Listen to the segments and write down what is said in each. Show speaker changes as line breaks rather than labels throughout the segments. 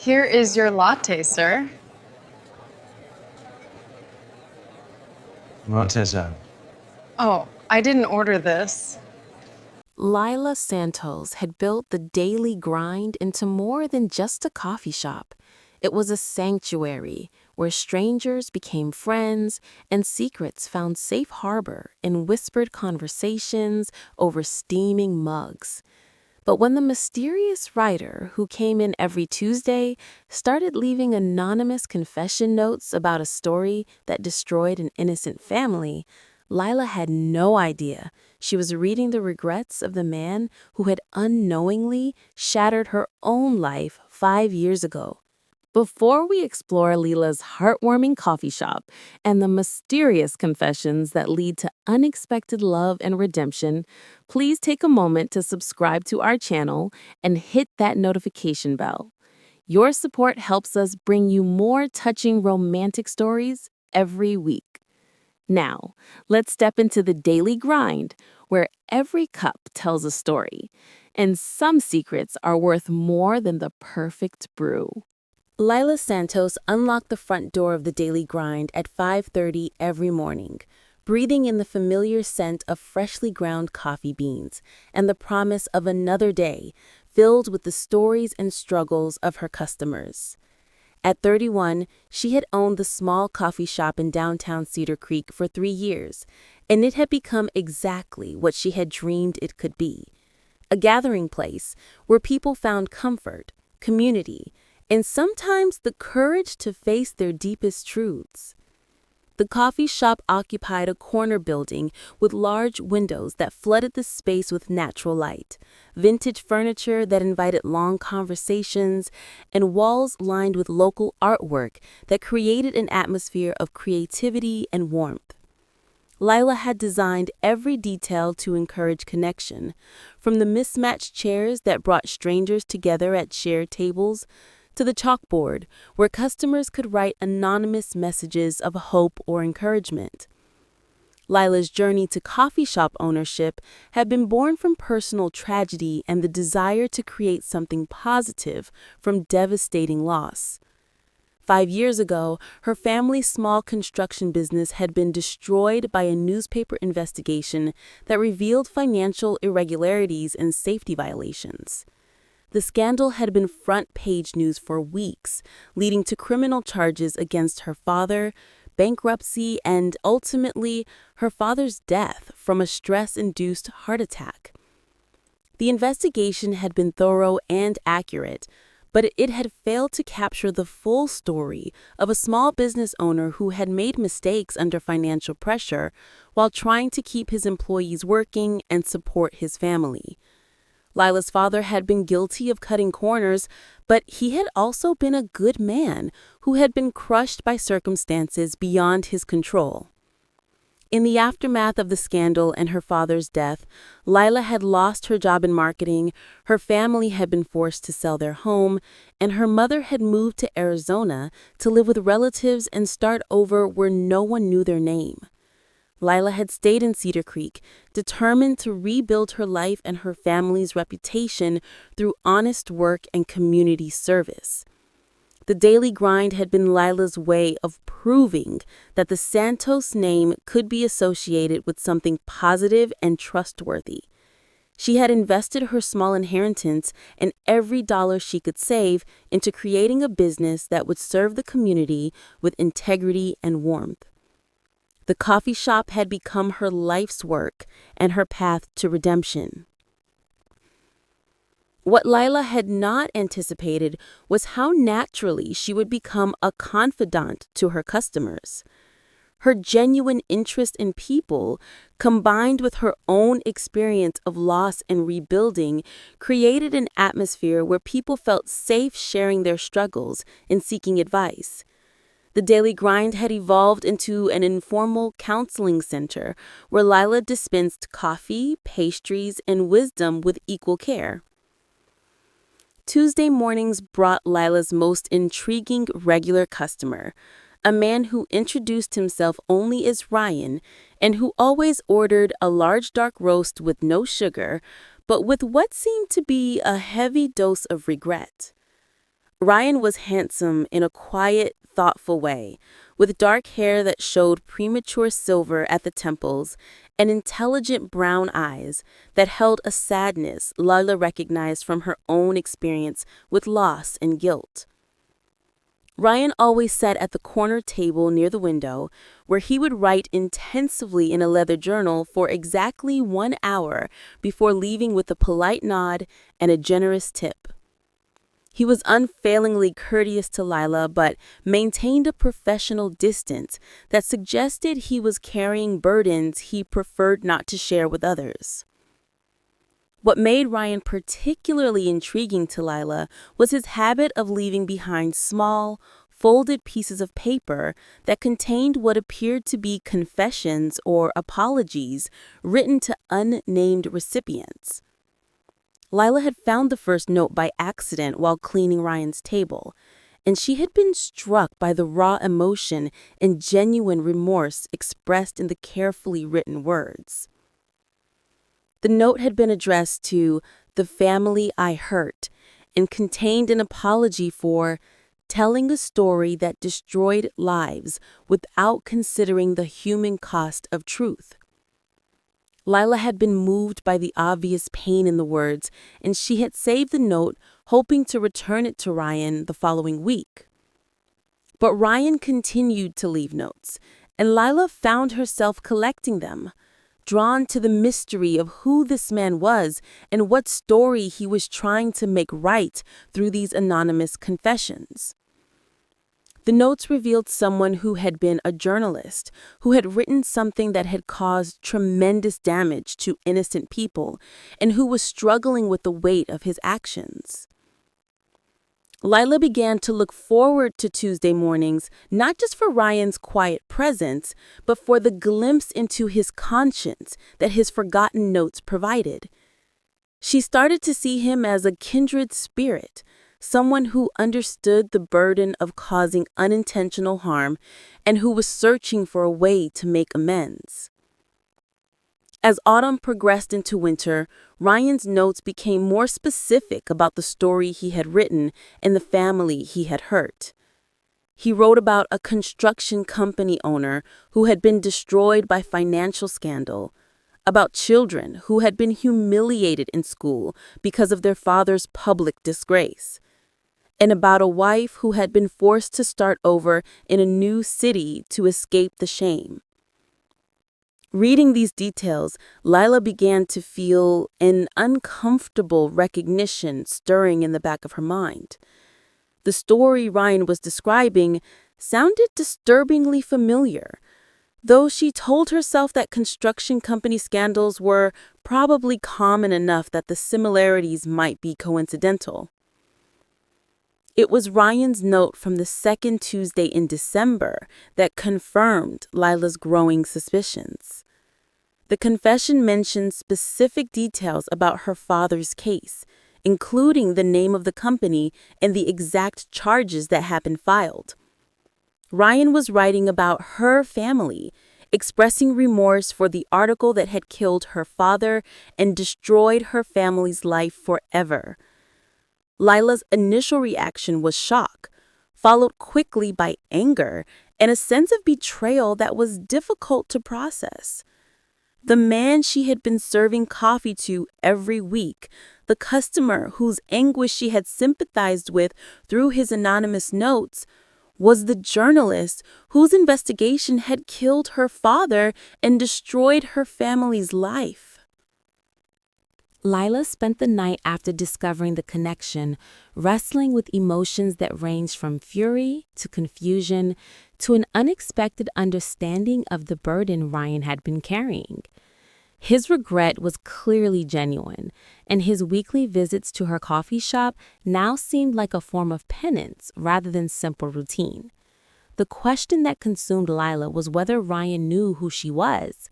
Here is your latte, sir.
What is that?
Oh, I didn't order this.
Lila Santos had built the daily grind into more than just a coffee shop. It was a sanctuary where strangers became friends and secrets found safe harbor in whispered conversations over steaming mugs. But when the mysterious writer who came in every Tuesday started leaving anonymous confession notes about a story that destroyed an innocent family, Lila had no idea she was reading the regrets of the man who had unknowingly shattered her own life 5 years ago. Before we explore Lila's heartwarming coffee shop and the mysterious confessions that lead to unexpected love and redemption, please take a moment to subscribe to our channel and hit that notification bell. Your support helps us bring you more touching romantic stories every week. Now, let's step into the daily grind, where every cup tells a story, and some secrets are worth more than the perfect brew. Lila Santos unlocked the front door of the daily grind at 5:30 every morning, breathing in the familiar scent of freshly ground coffee beans and the promise of another day filled with the stories and struggles of her customers. At 31, she had owned the small coffee shop in downtown Cedar Creek for 3 years, and it had become exactly what she had dreamed it could be: a gathering place where people found comfort, community, and sometimes the courage to face their deepest truths. The coffee shop occupied a corner building with large windows that flooded the space with natural light, vintage furniture that invited long conversations, and walls lined with local artwork that created an atmosphere of creativity and warmth. Lila had designed every detail to encourage connection, from the mismatched chairs that brought strangers together at shared tables to the chalkboard where customers could write anonymous messages of hope or encouragement. Lila's journey to coffee shop ownership had been born from personal tragedy and the desire to create something positive from devastating loss. 5 years ago, her family's small construction business had been destroyed by a newspaper investigation that revealed financial irregularities and safety violations. The scandal had been front-page news for weeks, leading to criminal charges against her father, bankruptcy, and ultimately her father's death from a stress-induced heart attack. The investigation had been thorough and accurate, but it had failed to capture the full story of a small business owner who had made mistakes under financial pressure while trying to keep his employees working and support his family. Lila's father had been guilty of cutting corners, but he had also been a good man who had been crushed by circumstances beyond his control. In the aftermath of the scandal and her father's death, Lila had lost her job in marketing, her family had been forced to sell their home, and her mother had moved to Arizona to live with relatives and start over where no one knew their name. Lila had stayed in Cedar Creek, determined to rebuild her life and her family's reputation through honest work and community service. The daily grind had been Lila's way of proving that the Santos name could be associated with something positive and trustworthy. She had invested her small inheritance and every dollar she could save into creating a business that would serve the community with integrity and warmth. The coffee shop had become her life's work and her path to redemption. What Lila had not anticipated was how naturally she would become a confidant to her customers. Her genuine interest in people, combined with her own experience of loss and rebuilding, created an atmosphere where people felt safe sharing their struggles and seeking advice. The daily grind had evolved into an informal counseling center where Lila dispensed coffee, pastries, and wisdom with equal care. Tuesday mornings brought Lila's most intriguing regular customer, a man who introduced himself only as Ryan and who always ordered a large dark roast with no sugar, but with what seemed to be a heavy dose of regret. Ryan was handsome in a quiet, thoughtful way, with dark hair that showed premature silver at the temples and intelligent brown eyes that held a sadness Lila recognized from her own experience with loss and guilt. Ryan always sat at the corner table near the window, where he would write intensively in a leather journal for exactly 1 hour before leaving with a polite nod and a generous tip. He was unfailingly courteous to Lila, but maintained a professional distance that suggested he was carrying burdens he preferred not to share with others. What made Ryan particularly intriguing to Lila was his habit of leaving behind small, folded pieces of paper that contained what appeared to be confessions or apologies written to unnamed recipients. Lila had found the first note by accident while cleaning Ryan's table, and she had been struck by the raw emotion and genuine remorse expressed in the carefully written words. The note had been addressed to the family I hurt and contained an apology for telling a story that destroyed lives without considering the human cost of truth. Lila had been moved by the obvious pain in the words, and she had saved the note, hoping to return it to Ryan the following week. But Ryan continued to leave notes, and Lila found herself collecting them, drawn to the mystery of who this man was and what story he was trying to make right through these anonymous confessions. The notes revealed someone who had been a journalist, who had written something that had caused tremendous damage to innocent people, and who was struggling with the weight of his actions. Lila began to look forward to Tuesday mornings, not just for Ryan's quiet presence, but for the glimpse into his conscience that his forgotten notes provided. She started to see him as a kindred spirit, someone who understood the burden of causing unintentional harm and who was searching for a way to make amends. As autumn progressed into winter, Ryan's notes became more specific about the story he had written and the family he had hurt. He wrote about a construction company owner who had been destroyed by financial scandal, about children who had been humiliated in school because of their father's public disgrace, and about a wife who had been forced to start over in a new city to escape the shame. Reading these details, Lila began to feel an uncomfortable recognition stirring in the back of her mind. The story Ryan was describing sounded disturbingly familiar, though she told herself that construction company scandals were probably common enough that the similarities might be coincidental. It was Ryan's note from the second Tuesday in December that confirmed Lila's growing suspicions. The confession mentioned specific details about her father's case, including the name of the company and the exact charges that had been filed. Ryan was writing about her family, expressing remorse for the article that had killed her father and destroyed her family's life forever. Lila's initial reaction was shock, followed quickly by anger and a sense of betrayal that was difficult to process. The man she had been serving coffee to every week, the customer whose anguish she had sympathized with through his anonymous notes, was the journalist whose investigation had killed her father and destroyed her family's life. Lila spent the night after discovering the connection, wrestling with emotions that ranged from fury to confusion to an unexpected understanding of the burden Ryan had been carrying. His regret was clearly genuine, and his weekly visits to her coffee shop now seemed like a form of penance rather than simple routine. The question that consumed Lila was whether Ryan knew who she was.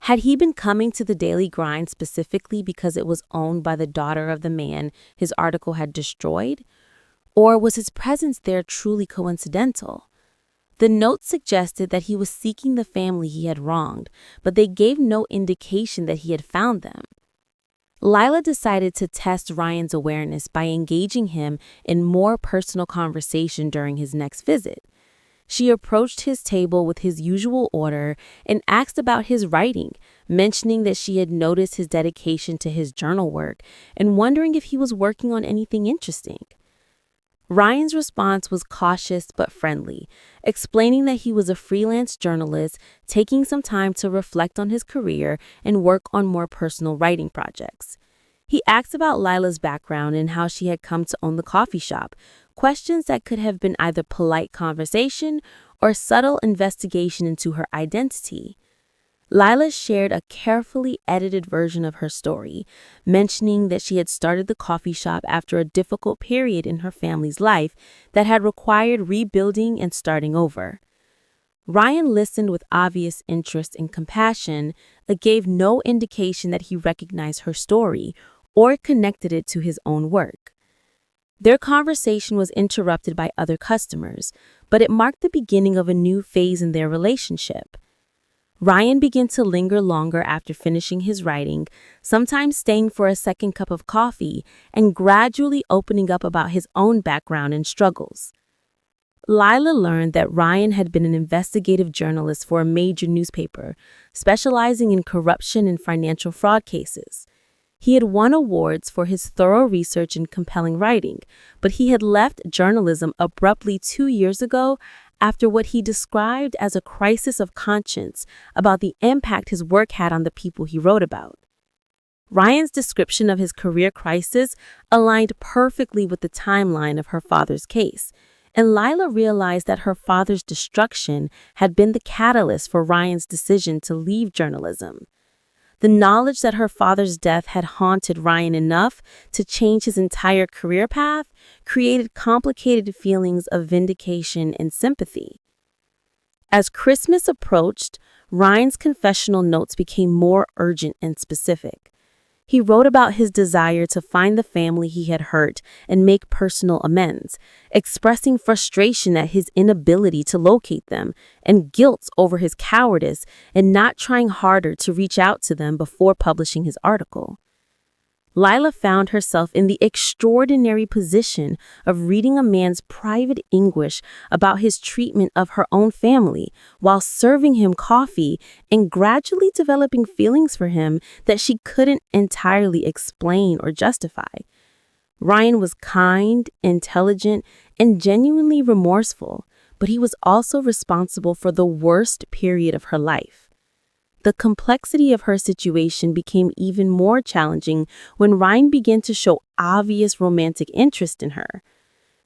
Had he been coming to the daily grind specifically because it was owned by the daughter of the man his article had destroyed? Or was his presence there truly coincidental? The notes suggested that he was seeking the family he had wronged, but they gave no indication that he had found them. Lila decided to test Ryan's awareness by engaging him in more personal conversation during his next visit. She approached his table with his usual order and asked about his writing, mentioning that she had noticed his dedication to his journal work and wondering if he was working on anything interesting. Ryan's response was cautious but friendly, explaining that he was a freelance journalist taking some time to reflect on his career and work on more personal writing projects. He asked about Lila's background and how she had come to own the coffee shop, questions that could have been either polite conversation or subtle investigation into her identity. Lila shared a carefully edited version of her story, mentioning that she had started the coffee shop after a difficult period in her family's life that had required rebuilding and starting over. Ryan listened with obvious interest and compassion, but gave no indication that he recognized her story or connected it to his own work. Their conversation was interrupted by other customers, but it marked the beginning of a new phase in their relationship. Ryan began to linger longer after finishing his writing, sometimes staying for a second cup of coffee and gradually opening up about his own background and struggles. Lila learned that Ryan had been an investigative journalist for a major newspaper, specializing in corruption and financial fraud cases. He had won awards for his thorough research and compelling writing, but he had left journalism abruptly 2 years ago after what he described as a crisis of conscience about the impact his work had on the people he wrote about. Ryan's description of his career crisis aligned perfectly with the timeline of her father's case, and Lila realized that her father's destruction had been the catalyst for Ryan's decision to leave journalism. The knowledge that her father's death had haunted Ryan enough to change his entire career path created complicated feelings of vindication and sympathy. As Christmas approached, Ryan's confessional notes became more urgent and specific. He wrote about his desire to find the family he had hurt and make personal amends, expressing frustration at his inability to locate them and guilt over his cowardice and not trying harder to reach out to them before publishing his article. Lila found herself in the extraordinary position of reading a man's private anguish about his treatment of her own family while serving him coffee and gradually developing feelings for him that she couldn't entirely explain or justify. Ryan was kind, intelligent, and genuinely remorseful, but he was also responsible for the worst period of her life. The complexity of her situation became even more challenging when Ryan began to show obvious romantic interest in her.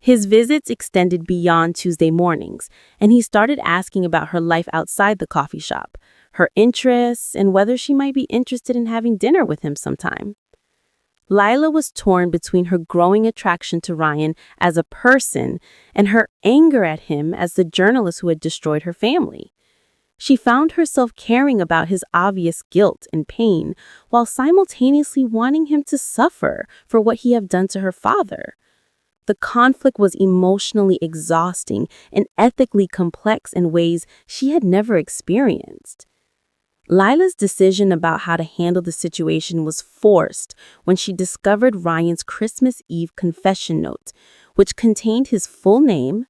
His visits extended beyond Tuesday mornings, and he started asking about her life outside the coffee shop, her interests, and whether she might be interested in having dinner with him sometime. Lila was torn between her growing attraction to Ryan as a person and her anger at him as the journalist who had destroyed her family. She found herself caring about his obvious guilt and pain while simultaneously wanting him to suffer for what he had done to her father. The conflict was emotionally exhausting and ethically complex in ways she had never experienced. Lila's decision about how to handle the situation was forced when she discovered Ryan's Christmas Eve confession note, which contained his full name,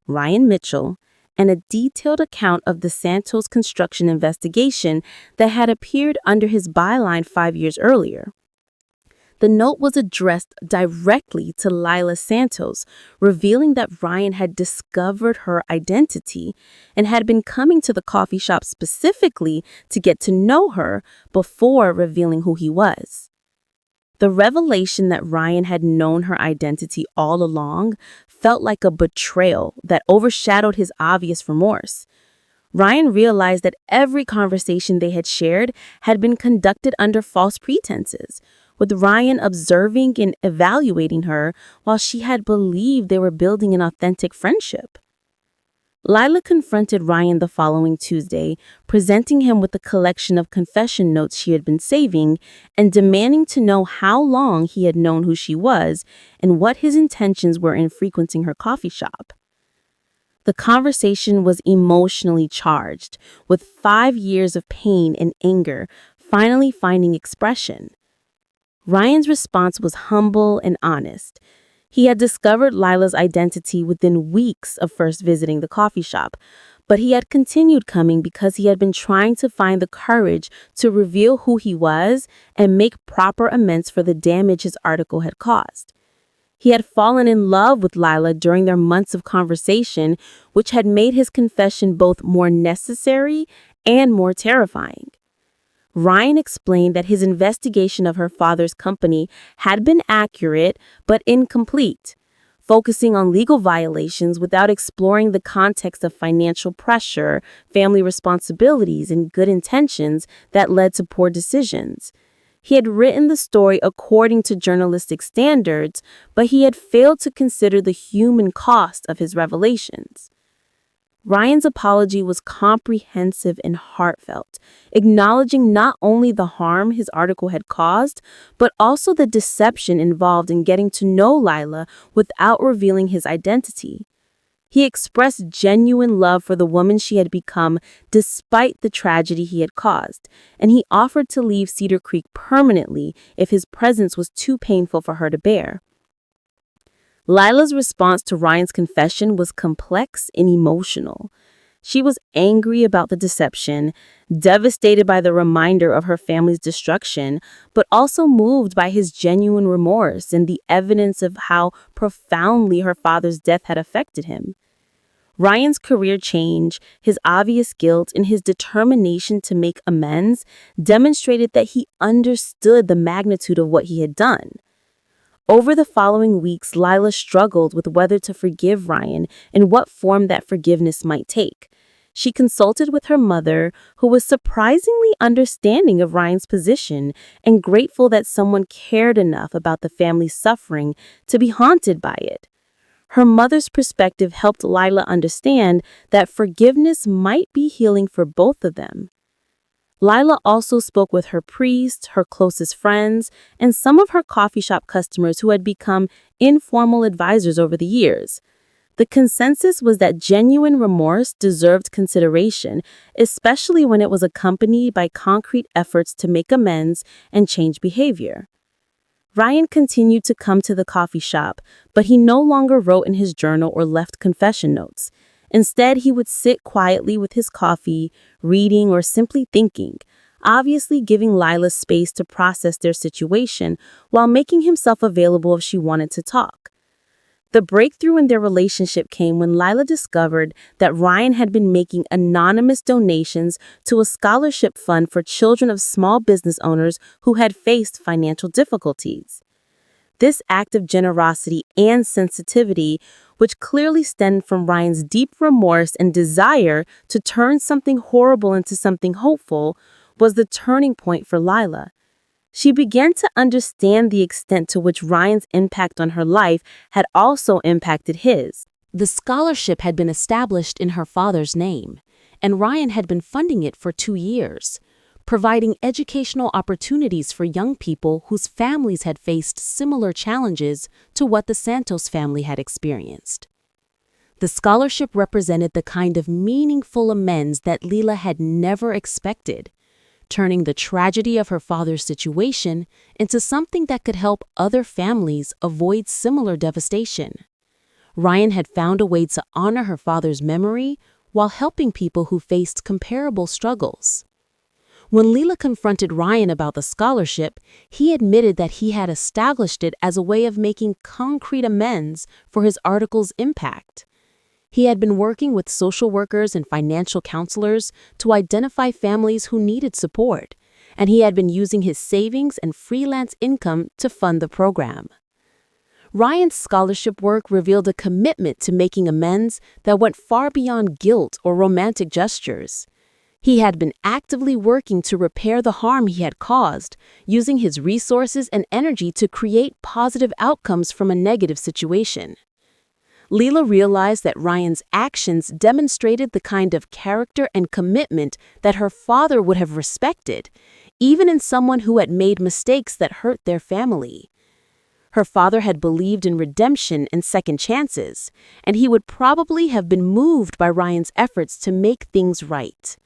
Ryan Mitchell, and a detailed account of the Santos construction investigation that had appeared under his byline 5 years earlier. The note was addressed directly to Lila Santos, revealing that Ryan had discovered her identity and had been coming to the coffee shop specifically to get to know her before revealing who he was. The revelation that Ryan had known her identity all along felt like a betrayal that overshadowed his obvious remorse. Ryan realized that every conversation they had shared had been conducted under false pretenses, with Ryan observing and evaluating her while she had believed they were building an authentic friendship. Lila confronted Ryan the following Tuesday, presenting him with a collection of confession notes she had been saving and demanding to know how long he had known who she was and what his intentions were in frequenting her coffee shop. The conversation was emotionally charged, with 5 years of pain and anger finally finding expression. Ryan's response was humble and honest. He had discovered Lila's identity within weeks of first visiting the coffee shop, but he had continued coming because he had been trying to find the courage to reveal who he was and make proper amends for the damage his article had caused. He had fallen in love with Lila during their months of conversation, which had made his confession both more necessary and more terrifying. Ryan explained that his investigation of her father's company had been accurate but incomplete, focusing on legal violations without exploring the context of financial pressure, family responsibilities, and good intentions that led to poor decisions. He had written the story according to journalistic standards, but he had failed to consider the human cost of his revelations. Ryan's apology was comprehensive and heartfelt, acknowledging not only the harm his article had caused, but also the deception involved in getting to know Lila without revealing his identity. He expressed genuine love for the woman she had become despite the tragedy he had caused, and he offered to leave Cedar Creek permanently if his presence was too painful for her to bear. Lila's response to Ryan's confession was complex and emotional. She was angry about the deception, devastated by the reminder of her family's destruction, but also moved by his genuine remorse and the evidence of how profoundly her father's death had affected him. Ryan's career change, his obvious guilt, and his determination to make amends demonstrated that he understood the magnitude of what he had done. Over the following weeks, Lila struggled with whether to forgive Ryan and what form that forgiveness might take. She consulted with her mother, who was surprisingly understanding of Ryan's position and grateful that someone cared enough about the family's suffering to be haunted by it. Her mother's perspective helped Lila understand that forgiveness might be healing for both of them. Lila also spoke with her priest, her closest friends, and some of her coffee shop customers who had become informal advisors over the years. The consensus was that genuine remorse deserved consideration, especially when it was accompanied by concrete efforts to make amends and change behavior. Ryan continued to come to the coffee shop, but he no longer wrote in his journal or left confession notes. Instead, he would sit quietly with his coffee, reading or simply thinking, obviously giving Lila space to process their situation while making himself available if she wanted to talk. The breakthrough in their relationship came when Lila discovered that Ryan had been making anonymous donations to a scholarship fund for children of small business owners who had faced financial difficulties. This act of generosity and sensitivity, which clearly stemmed from Ryan's deep remorse and desire to turn something horrible into something hopeful, was the turning point for Lila. She began to understand the extent to which Ryan's impact on her life had also impacted his. The scholarship had been established in her father's name, and Ryan had been funding it for 2 years, providing educational opportunities for young people whose families had faced similar challenges to what the Santos family had experienced. The scholarship represented the kind of meaningful amends that Lila had never expected, turning the tragedy of her father's situation into something that could help other families avoid similar devastation. Ryan had found a way to honor her father's memory while helping people who faced comparable struggles. When Lila confronted Ryan about the scholarship, he admitted that he had established it as a way of making concrete amends for his article's impact. He had been working with social workers and financial counselors to identify families who needed support, and he had been using his savings and freelance income to fund the program. Ryan's scholarship work revealed a commitment to making amends that went far beyond guilt or romantic gestures. He had been actively working to repair the harm he had caused, using his resources and energy to create positive outcomes from a negative situation. Lila realized that Ryan's actions demonstrated the kind of character and commitment that her father would have respected, even in someone who had made mistakes that hurt their family. Her father had believed in redemption and second chances, and he would probably have been moved by Ryan's efforts to make things right.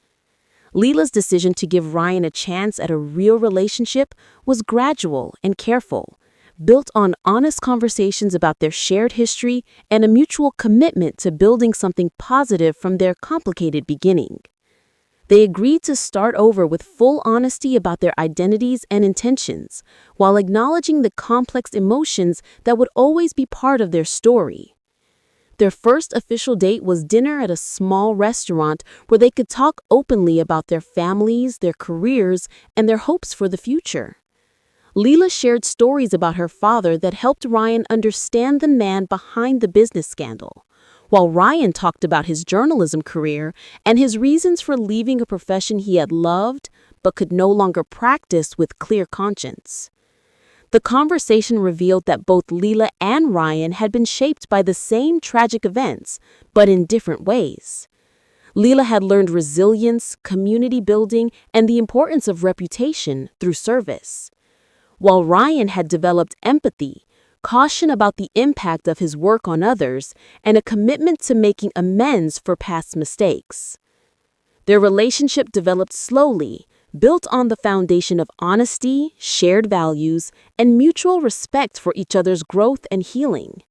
Leela's decision to give Ryan a chance at a real relationship was gradual and careful, built on honest conversations about their shared history and a mutual commitment to building something positive from their complicated beginning. They agreed to start over with full honesty about their identities and intentions, while acknowledging the complex emotions that would always be part of their story. Their first official date was dinner at a small restaurant where they could talk openly about their families, their careers, and their hopes for the future. Leela shared stories about her father that helped Ryan understand the man behind the business scandal, while Ryan talked about his journalism career and his reasons for leaving a profession he had loved but could no longer practice with clear conscience. The conversation revealed that both Leela and Ryan had been shaped by the same tragic events, but in different ways. Leela had learned resilience, community building, and the importance of reputation through service, while Ryan had developed empathy, caution about the impact of his work on others, and a commitment to making amends for past mistakes. Their relationship developed slowly, built on the foundation of honesty, shared values, and mutual respect for each other's growth and healing.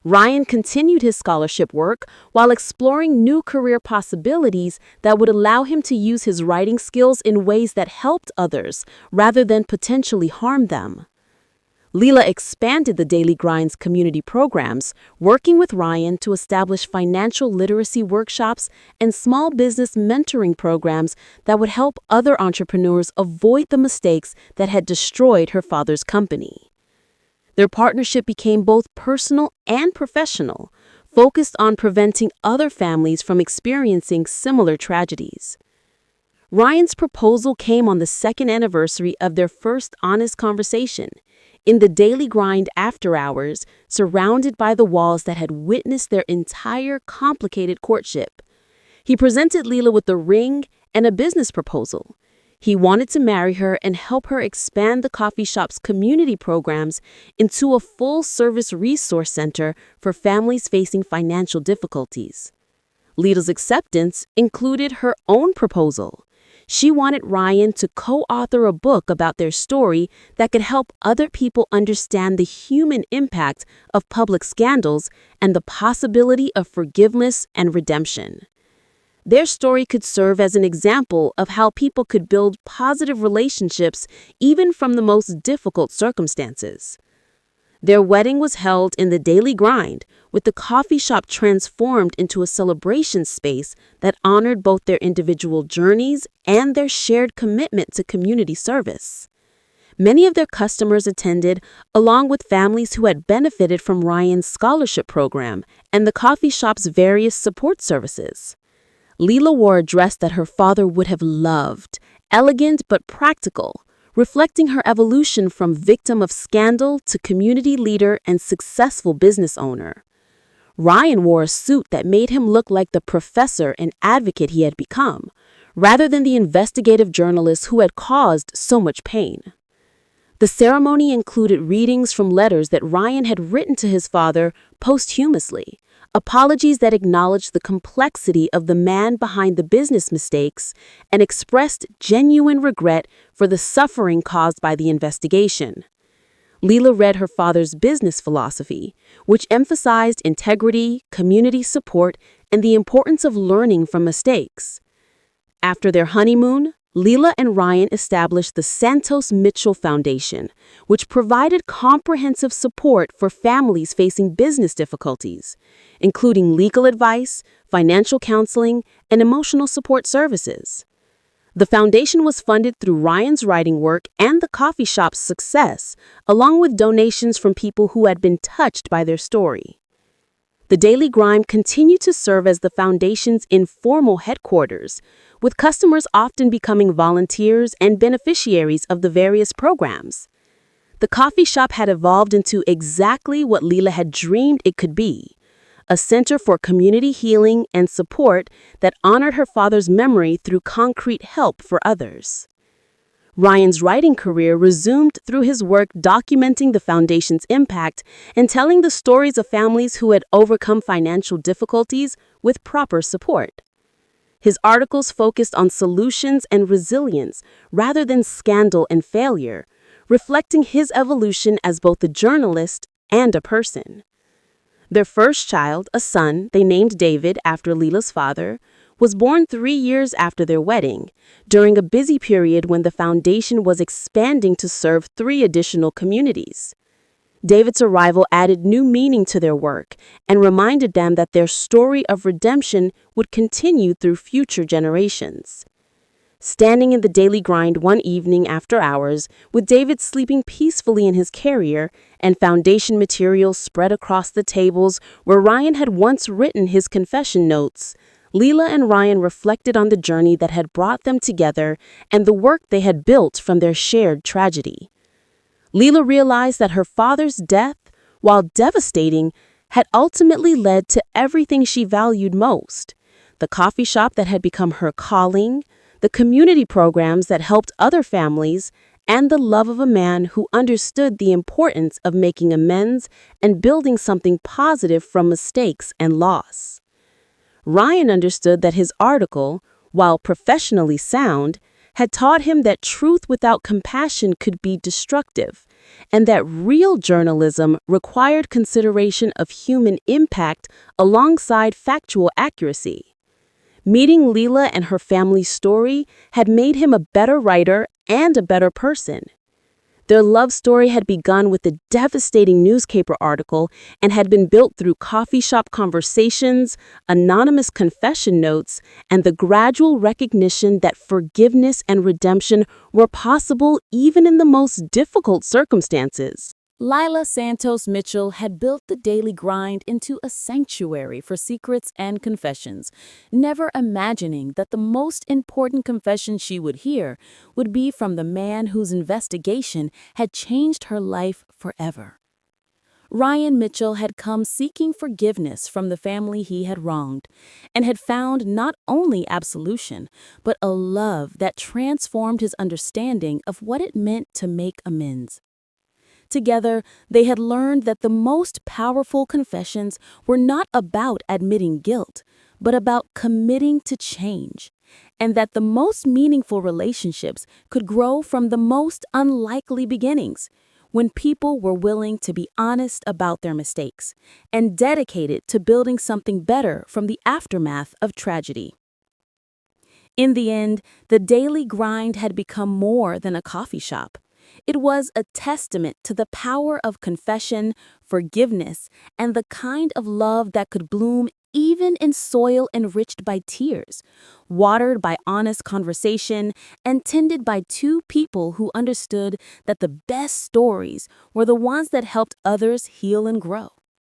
Ryan continued his scholarship work while exploring new career possibilities that would allow him to use his writing skills in ways that helped others rather than potentially harm them. Leela expanded the Daily Grind's community programs, working with Ryan to establish financial literacy workshops and small business mentoring programs that would help other entrepreneurs avoid the mistakes that had destroyed her father's company. Their partnership became both personal and professional, focused on preventing other families from experiencing similar tragedies. Ryan's proposal came on the second anniversary of their first honest conversation, in the Daily Grind after hours, surrounded by the walls that had witnessed their entire complicated courtship. He presented Leela with a ring and a business proposal. He wanted to marry her and help her expand the coffee shop's community programs into a full-service resource center for families facing financial difficulties. Leela's acceptance included her own proposal. She wanted Ryan to co-author a book about their story that could help other people understand the human impact of public scandals and the possibility of forgiveness and redemption. Their story could serve as an example of how people could build positive relationships even from the most difficult circumstances. Their wedding was held in the Daily Grind, with the coffee shop transformed into a celebration space that honored both their individual journeys and their shared commitment to community service. Many of their customers attended, along with families who had benefited from Ryan's scholarship program and the coffee shop's various support services. Leela wore a dress that her father would have loved, elegant but practical, reflecting her evolution from victim of scandal to community leader and successful business owner. Ryan wore a suit that made him look like the professor and advocate he had become, rather than the investigative journalist who had caused so much pain. The ceremony included readings from letters that Ryan had written to his father posthumously, apologies that acknowledged the complexity of the man behind the business mistakes and expressed genuine regret for the suffering caused by the investigation. Leela read her father's business philosophy, which emphasized integrity, community support, and the importance of learning from mistakes. After their honeymoon, Leela and Ryan established the Santos Mitchell Foundation, which provided comprehensive support for families facing business difficulties, including legal advice, financial counseling, and emotional support services. The foundation was funded through Ryan's writing work and the coffee shop's success, along with donations from people who had been touched by their story. The Daily Grind continued to serve as the foundation's informal headquarters, with customers often becoming volunteers and beneficiaries of the various programs. The coffee shop had evolved into exactly what Leela had dreamed it could be, a center for community healing and support that honored her father's memory through concrete help for others. Ryan's writing career resumed through his work documenting the foundation's impact and telling the stories of families who had overcome financial difficulties with proper support.
His articles focused on solutions and resilience rather than scandal and failure, reflecting his evolution as both a journalist and a person. Their first child, a son they named David after Leela's father, was born 3 years after their wedding, during a busy period when the foundation was expanding to serve 3 additional communities. David's arrival added new meaning to their work and reminded them that their story of redemption would continue through future generations. Standing in the daily grind one evening after hours, with David sleeping peacefully in his carrier and foundation materials spread across the tables where Ryan had once written his confession notes, Leela and Ryan reflected on the journey that had brought them together and the work they had built from their shared tragedy. Leela realized that her father's death, while devastating, had ultimately led to everything she valued most: the coffee shop that had become her calling, the community programs that helped other families, and the love of a man who understood the importance of making amends and building something positive from mistakes and loss. Ryan understood that his article, while professionally sound, had taught him that truth without compassion could be destructive, and that real journalism required consideration of human impact alongside factual accuracy. Meeting Leela and her family's story had made him a better writer and a better person. Their love story had begun with a devastating newspaper article and had been built through coffee shop conversations, anonymous confession notes, and the gradual recognition that forgiveness and redemption were possible even in the most difficult circumstances.
Lila Santos Mitchell had built the daily grind into a sanctuary for secrets and confessions, never imagining that the most important confession she would hear would be from the man whose investigation had changed her life forever. Ryan Mitchell had come seeking forgiveness from the family he had wronged, and had found not only absolution, but a love that transformed his understanding of what it meant to make amends. Together, they had learned that the most powerful confessions were not about admitting guilt, but about committing to change, and that the most meaningful relationships could grow from the most unlikely beginnings, when people were willing to be honest about their mistakes and dedicated to building something better from the aftermath of tragedy. In the end, the daily grind had become more than a coffee shop. It was a testament to the power of confession, forgiveness, and the kind of love that could bloom even in soil enriched by tears, watered by honest conversation, and tended by two people who understood that the best stories were the ones that helped others heal and grow.